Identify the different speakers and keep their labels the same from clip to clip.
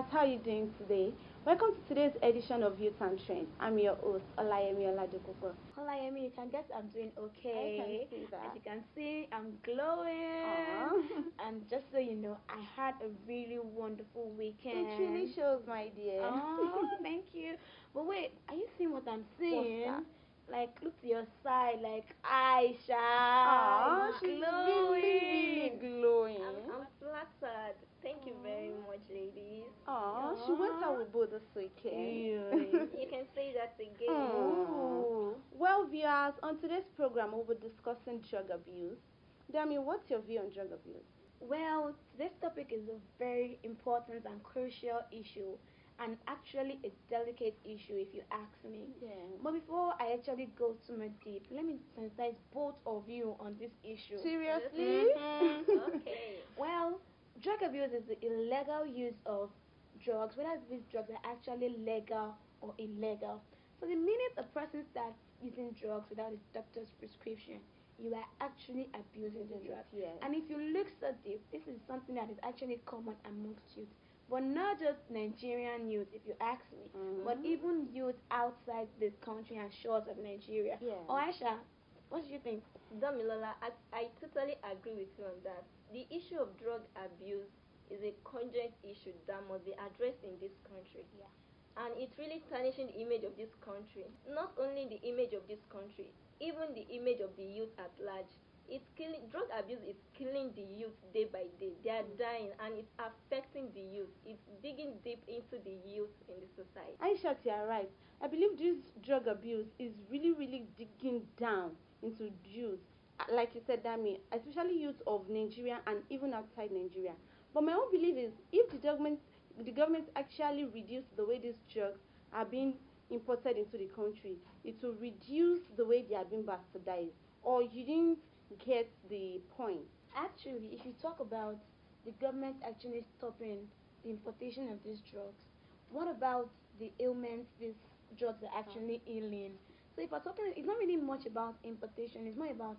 Speaker 1: viewers, how are you doing today? Welcome to today's edition of Youth and Trend. I'm your host, Olayemi Oladepopo.
Speaker 2: Olayemi, you can guess I'm doing okay.
Speaker 1: I can see that.
Speaker 2: As you can see, I'm glowing.
Speaker 1: Aww.
Speaker 2: And just so you know, I had a really wonderful weekend.
Speaker 1: It really shows, my dear.
Speaker 2: Oh, thank you. But wait, are you seeing what I'm seeing?
Speaker 1: What's that?
Speaker 2: Like, look to your side, like Aisha.
Speaker 1: Aww, she's
Speaker 2: glowing.
Speaker 1: really glowing.
Speaker 3: I'm flattered. Thank you very much, ladies.
Speaker 1: Aww, she went out with both this weekend.
Speaker 3: You can say that again.
Speaker 1: Ooh. Well, viewers, on today's program, we'll be discussing drug abuse. Dami, what's your view on drug abuse?
Speaker 2: Well, today's topic is a very important and crucial issue, and actually a delicate issue if you ask me.
Speaker 1: Yeah.
Speaker 2: But before I actually go too much deep, let me sensitize both of you on this issue.
Speaker 1: Seriously?
Speaker 3: Okay.
Speaker 2: Well, drug abuse is the illegal use of drugs, whether these drugs are actually legal or illegal. So the minute a person starts using drugs without a doctor's prescription, you are actually abusing the drug.
Speaker 1: Yes.
Speaker 2: And if you look so deep, this is something that is actually common amongst youth. But not just Nigerian youth, if you ask me, but even youth outside this country and shores of Nigeria.
Speaker 1: Yeah.
Speaker 2: Oh, Aisha, what do you think?
Speaker 3: Damilola, I totally agree with you on that. The issue of drug abuse is a conjoint issue that must be addressed in this country.
Speaker 2: Yeah.
Speaker 3: And it's really tarnishing the image of this country. Not only the image of this country, even the image of the youth at large. Drug abuse is killing the youth day by day. They are dying, and it's affecting the youth. It's digging deep into the youth in the society.
Speaker 1: Aisha, you are right. I believe this drug abuse is really digging down into youth. Like you said, Dami, especially youth of Nigeria and even outside Nigeria. But my own belief is if the government actually reduce the way these drugs are being imported into the country, it will reduce the way they are being bastardized. Or you didn't get the point.
Speaker 2: Actually, if you talk about the government actually stopping the importation of these drugs, what about the ailments these drugs are actually healing? So if we're talking, it's not really much about importation, it's more about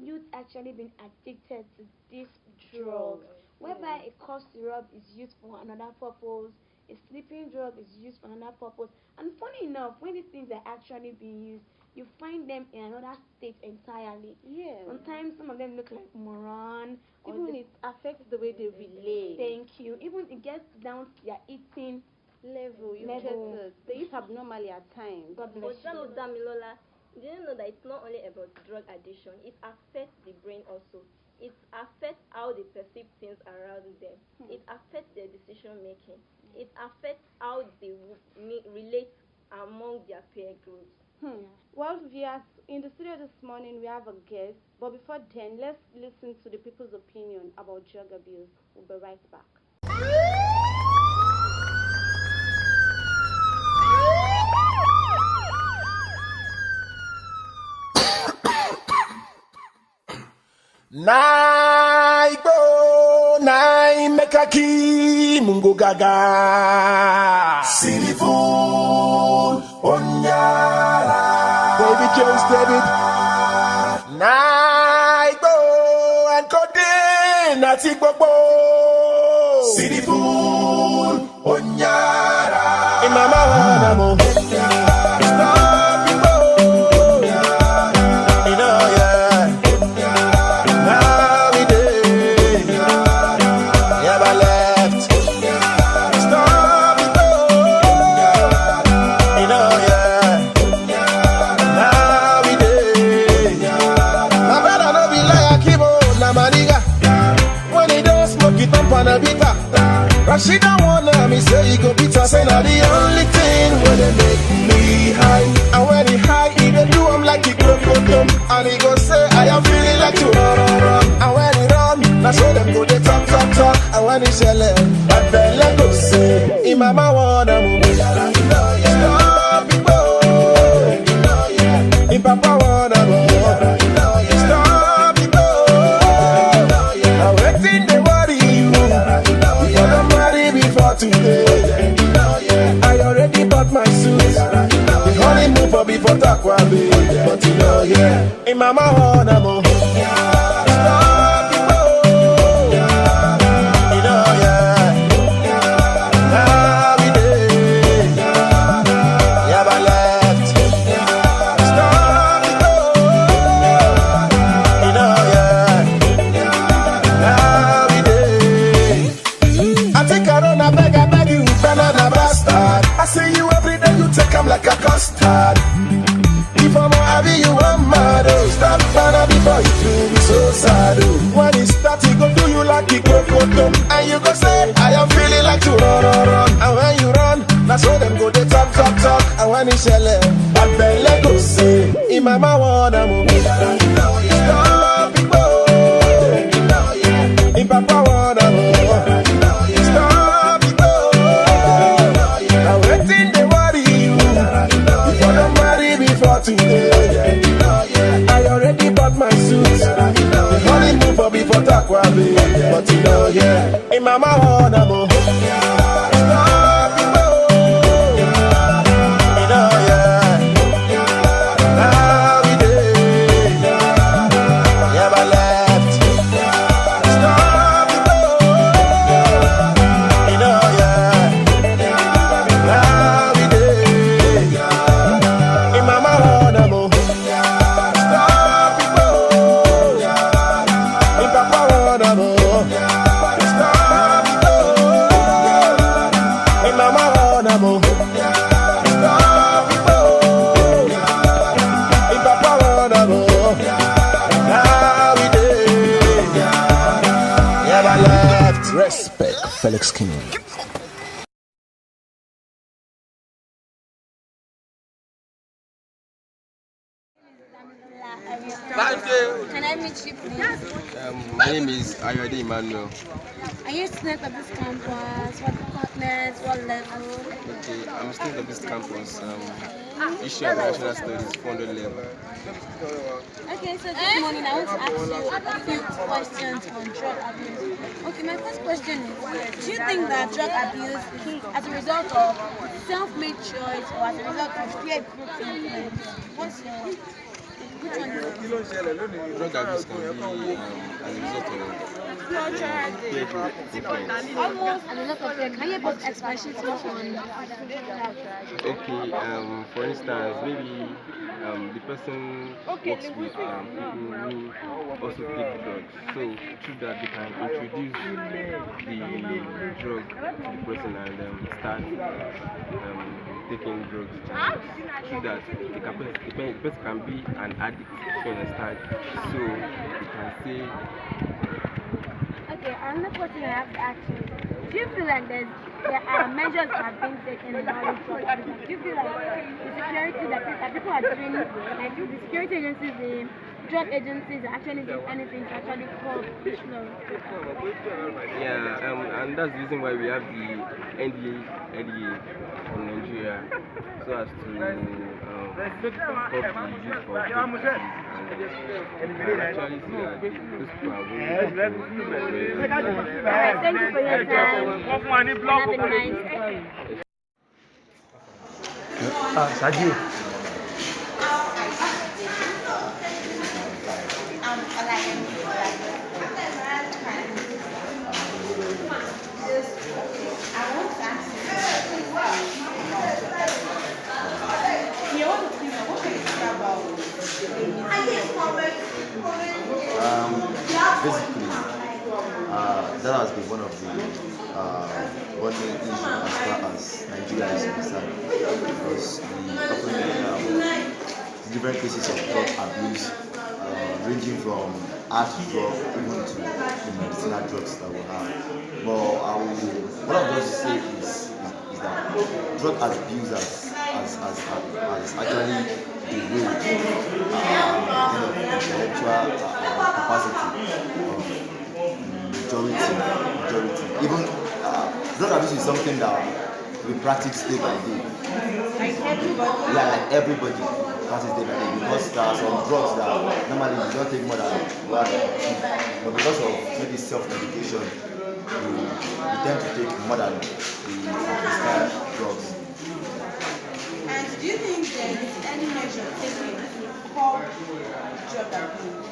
Speaker 2: youth actually being addicted to this drug, whereby a cough syrup is used for another purpose, a sleeping drug is used for another purpose. And funny enough, when these things are actually being used, you find them in another state entirely.
Speaker 1: Yeah.
Speaker 2: Sometimes some of them look like moron.
Speaker 1: Even it affects the way they relate.
Speaker 2: Thank you. Even it gets down to their eating
Speaker 1: level. You
Speaker 2: level.
Speaker 1: get it. They eat abnormally at times.
Speaker 2: God bless
Speaker 3: But
Speaker 2: you.
Speaker 3: Damilola, do you know that it's not only about drug addiction? It affects the brain also. It affects how they perceive things around them. It affects their decision making. It affects how they relate among their peer groups.
Speaker 1: Well, viewers, in the studio this morning we have a guest. But before then, let's listen to the people's opinion about drug abuse. We'll be right back.
Speaker 4: Naibo, nai mekaki mungu gaga. Siniful, onyara. David Jones, David. Naibo, and Codin, nati gbogbo. Siniful, onyara. Imama wanamo. She don't wanna me say you go beat her. Say now the only thing when they make me high. And when he high, he dey do I'm like he go. And he go say I am feeling like to run. And when he run, now so them go they talk. And when he shell it, I feel go say, in mama wanna move. Stop it, boy. In papa wanna move. Stop it, boy. I'm waiting they worry you. Before today, I already bought my suit. The honeymoon for before Takwa, baby. But you know, in mama wanna move. Stop it, you know, you take them like a custard. If I'm happy, you want mad, oh. Stop banana before you do me so sad, oh. When it starts, it go do you like a crocodile. And you go say, I am feeling like to run, run, run. And when you run, that's how them go, they talk, talk, talk. And when it's shell, I bet let go say, in my mouth, wanna move. Stop it, go. In Papa, wanna move. Stop it, go. I'm waiting, they worry you. If you don't marry before today, I already bought my suit. The honeymoon for before Takwabi. But you know, yeah, in my mouth, wanna move. Stop it, go. You know, yeah. Now we did. Never left. Stop it, go. You know, yeah. Now we did. In my mouth, wanna move. Stop it, go. In Papa, wanna move. Stop it, go. In my mouth, wanna move. Stop it, go. In Papa, wanna move. Now we did. Never left. Respect, Felix King.
Speaker 2: Can I meet you, please?
Speaker 5: My name is Ayode Emmanuel.
Speaker 2: Are you a student of this campus? What department? What level?
Speaker 5: Okay, I'm a student of this campus. Issue of National Studies, 400 level.
Speaker 2: Okay, so this morning I want to ask you a few questions on drug abuse. Okay, my first question is, do you think that drug abuse is as a result of self-made choice or as a result of peer group influence? What's your... Which one is it?
Speaker 5: Drug abuse can be as a result of peer group influence.
Speaker 2: Almost as a lot of them. Can you put expressions on?
Speaker 5: Okay, for instance, maybe the person works with people who also take drugs. So through that they can introduce the drug to the person and start taking drugs. Through that the person can be an addict, you understand? So you can say.
Speaker 2: Okay, another question I have to ask you. Do you feel like there are measures that have been taken in order to drug abuse? Do you feel like the security that people are doing, like the security agencies, the drug agencies are actually doing anything to actually curb this flow?
Speaker 5: Yeah, and that's the reason why we have the NDA in Nigeria, so as to curb the use of drugs. And you can actually see that those people are willing to
Speaker 2: Alright, thank you for your time. And have a nice day.
Speaker 6: Sadio.
Speaker 7: Basically, that has been one of the one main issues as far as Nigeria is concerned, because the different cases of drug abuse, ranging from hard drug even to the medicinal drugs that we have. But what I would just say is that drug abuse has actually derailed intellectual capacity of majority. Even drug abuse is something that we practice day by day. Yeah, like everybody practice day by day, because there are some drugs that normally you don't take more than one, but because of maybe self-medication, you tend to take more than the prescribed drugs.
Speaker 8: And do you think there is any measure taken to curb drug abuse?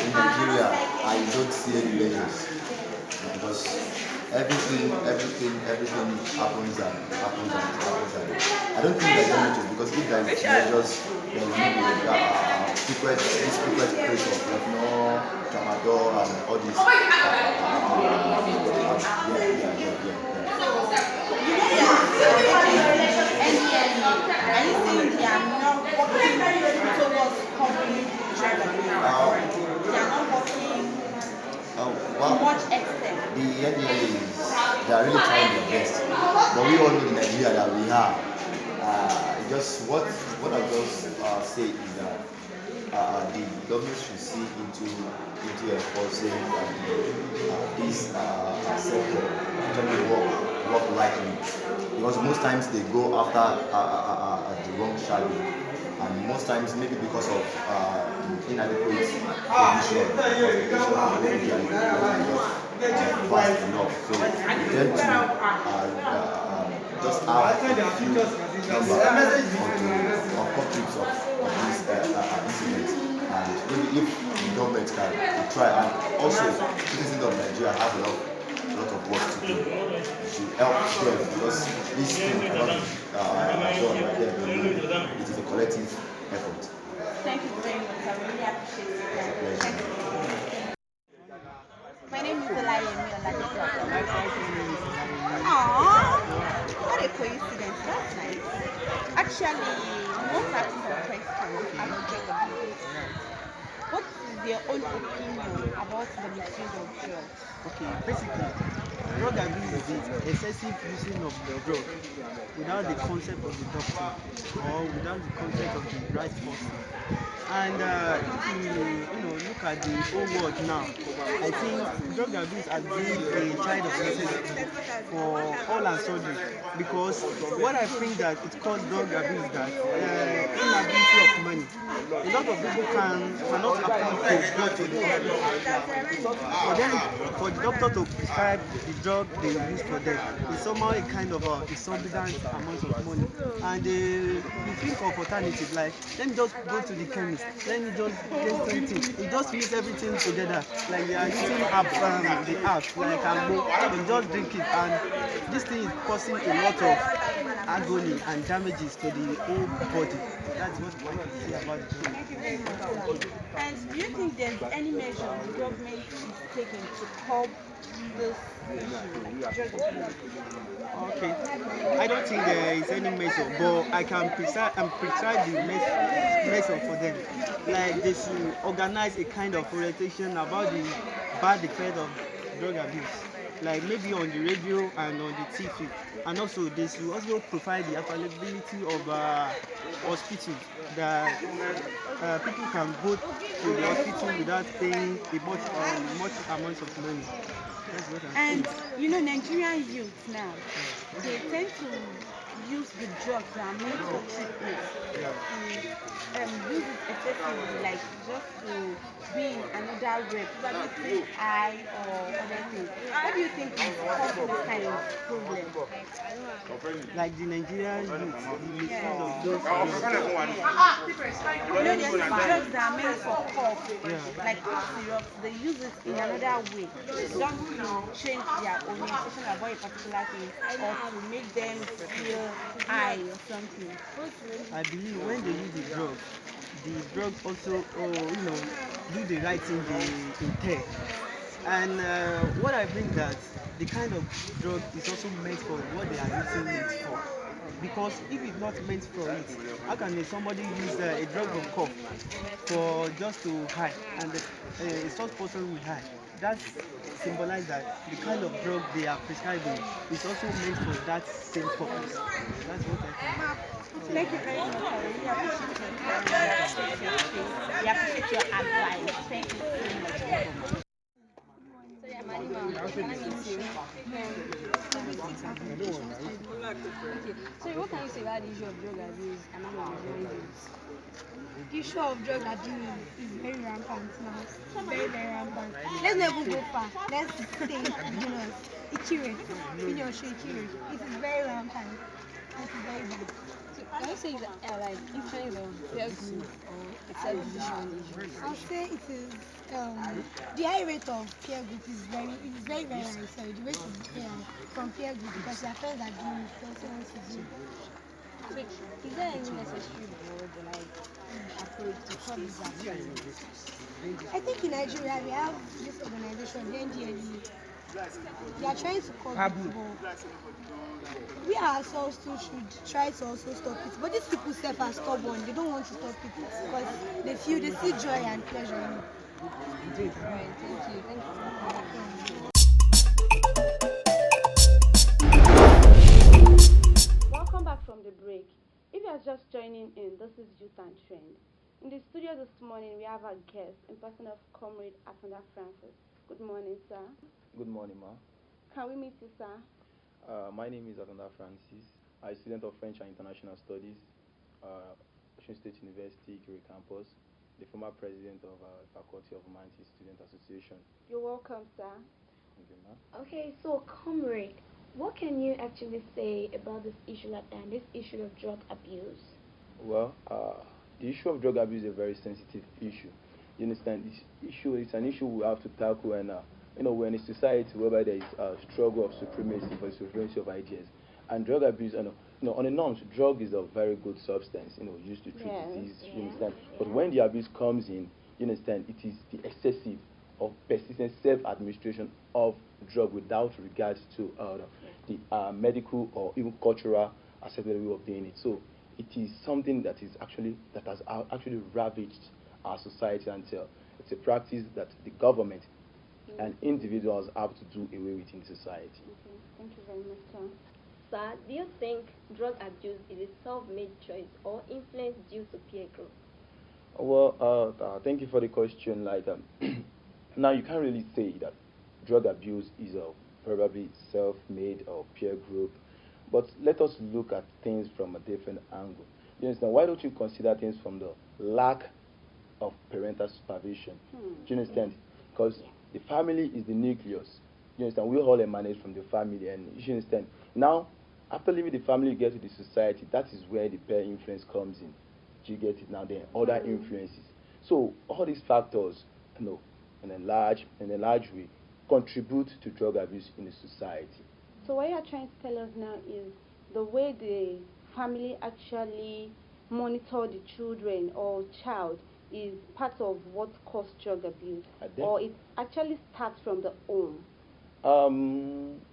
Speaker 7: In Nigeria, I don't see any measures, because everything happens and I don't think there's any measures, because if there is measures, there will be secret case of Lefno, Tramadol, and all this.
Speaker 8: Do you Are you saying they are not working towards covering drug abuse? They are not working to
Speaker 7: well,
Speaker 8: much extent.
Speaker 7: the NDLEs, they are really trying their best. But we all know in Nigeria that we have. Just what I just say is that the government should see into enforcing this sector actually work rightly, because most times they go after the wrong shadow, and most times maybe because of inadequate provision of media fast enough, so they tend to just have a few number of conflicts of these incidents. And maybe if the government can try, and also citizens of Nigeria have a lot of work to do to help them, because this thing cannot be done by them alone. It is a collective effort.
Speaker 8: Thank you very much. I really appreciate it. Thank you. My name is Olayemi Oladisa. Aww, what a coincidence. That's nice. Actually, I want to ask you a question about drug abuse. What is your own opinion about the misuse of drugs?
Speaker 6: Okay, basically, drug abuse is excessive using of the drug without the consent of the doctor or without the consent of the right person. And if you look at the whole world now, I think drug abuse has been a child of necessity for all and sundry, because what I think that it causes drug abuse is that inability of money. A lot of people cannot afford to go to the hospital. For the doctor to prescribe the drug they use for them, it's somehow a kind of exorbitant amount of money. And you think of alternative, like let me just go to the chemist, let me just get something. You just mix everything together, like you are using the app, like Ambo, you just drink it, and this thing is causing a lot of agony and damages to the whole body. That's what I can say about it.
Speaker 8: Thank you very much. And do you think there's any measure the government is taking to curb this issue, like drug abuse?
Speaker 6: Okay, I don't think there is any measure, but I can prescribe the measure for them. Like they should organize a kind of orientation about the bad effect of drug abuse, like maybe on the radio and on the TV, and also they should also provide the availability of hospital that people can go to the hospital without paying much amounts of money. That's what I'm
Speaker 8: And
Speaker 6: saying.
Speaker 8: Nigerian youth now, they tend to use the drugs that are meant for treatment. Use it excessively, like just to be in another rep, probably take eye or other things. What do you think is causing this kind of problem?
Speaker 6: Like the Nigerian youth, the misuse of those drugs.
Speaker 8: There's drugs that are meant for cough,
Speaker 6: Yeah.
Speaker 8: like cough syrup. They use it in another way, just to change their orientation about a particular thing, or to make them feel high or something.
Speaker 6: I believe when they use the drug also, do the right thing they intend. And what I think that the kind of drug is also meant for what they are using it for. Because if it's not meant for it, how can somebody use a drug of cough for just to high, and a such person will high? That symbolizes that the kind of drug they are prescribing is also meant for that same purpose. That's what I think.
Speaker 8: Thank you very much. I really appreciate your time. I appreciate your advice. Thank you so much.
Speaker 3: So yeah, Malima, can I meet you? Okay. So what can you say about the issue of drug abuse among Nigerian youths?
Speaker 2: The issue of drug abuse is very rampant now. Very, very rampant. Let's not even go far. Let's say, Ikire. Ikire. It is very rampant. It is very bad.
Speaker 3: So can you say it's like influence of peer group or except decision issues?
Speaker 2: I'll say it is the high rate of peer group is very very high. So the rate is from peer group, because their friends are doing it, they also want to do.
Speaker 3: So is there any necessary board like approach to curb this action?
Speaker 2: I think in Nigeria we have this organization, the NDLE,
Speaker 9: They are trying to curb it, but we ourselves too should try to also stop it. But these people self are stubborn. They don't want to stop it because they see joy and pleasure in it.
Speaker 8: Right, thank you. Thank you.
Speaker 1: Welcome back from the break. If you are just joining in, this is Youth and Trend. In the studio this morning, we have our guest in person of Comrade Atanda Francis. Good morning, sir.
Speaker 10: Good morning, ma.
Speaker 1: Can we meet you, sir?
Speaker 10: My name is Atanda Francis. I'm a student of French and International Studies, Ocean State University, Ikere Campus, the former president of Faculty of Humanities Student Association.
Speaker 1: You're welcome, sir.
Speaker 10: Thank you, ma.
Speaker 2: Okay, so comrade, what can you actually say about this issue at hand, this issue of drug abuse?
Speaker 10: Well, the issue of drug abuse is a very sensitive issue. You understand? This issue is an issue we have to tackle, and we're in a society whereby there is a struggle of supremacy for the supremacy of ideas, and drug abuse. On the norms, drug is a very good substance, used to treat disease. You understand? But when the abuse comes in, you understand, it is the excessive or persistent self-administration of drug without regards to the medical or even cultural acceptable way of doing it. So it is something that has actually ravaged our society until it's a practice that the government and individuals have to do away with in society.
Speaker 1: Okay. Thank you very much, sir.
Speaker 3: Sir, do you think drug abuse is a self-made choice or influence due to peer group?
Speaker 10: Well, thank you for the question. Now you can't really say that drug abuse is probably self-made or peer group, but let us look at things from a different angle. You understand? Why don't you consider things from the lack of parental supervision? Do you understand? Because the family is the nucleus. You understand? We all emanate from the family, and you understand. Now, after leaving the family, you get to the society. That is where the peer influence comes in. Do you get it? Now, then other influences. So all these factors, in a large way, contribute to drug abuse in the society.
Speaker 1: So what you're trying to tell us now is the way the family actually monitor the children or child is part of what causes drug abuse, or it actually starts from the home.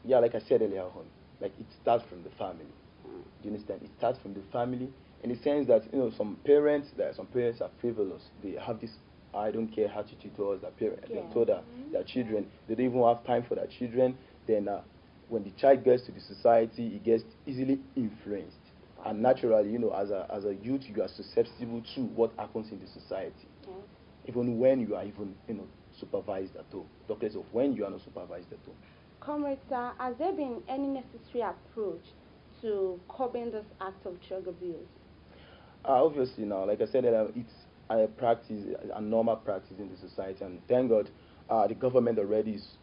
Speaker 10: Yeah, like I said earlier on, like it starts from the family. Do you understand? It starts from the family in the sense that some parents are frivolous. They have this I don't care attitude towards their parents. They told their children they don't even have time for their children. Then when the child gets to the society, he gets easily influenced. And naturally, as a youth, you are susceptible to what happens in the society, even when you are supervised at home. Talk of when you are not supervised at home.
Speaker 1: Comrade, sir, has there been any necessary approach to curbing this act of drug abuse?
Speaker 10: Obviously, now, like I said, it's a practice, a normal practice in the society, and thank God, the government already is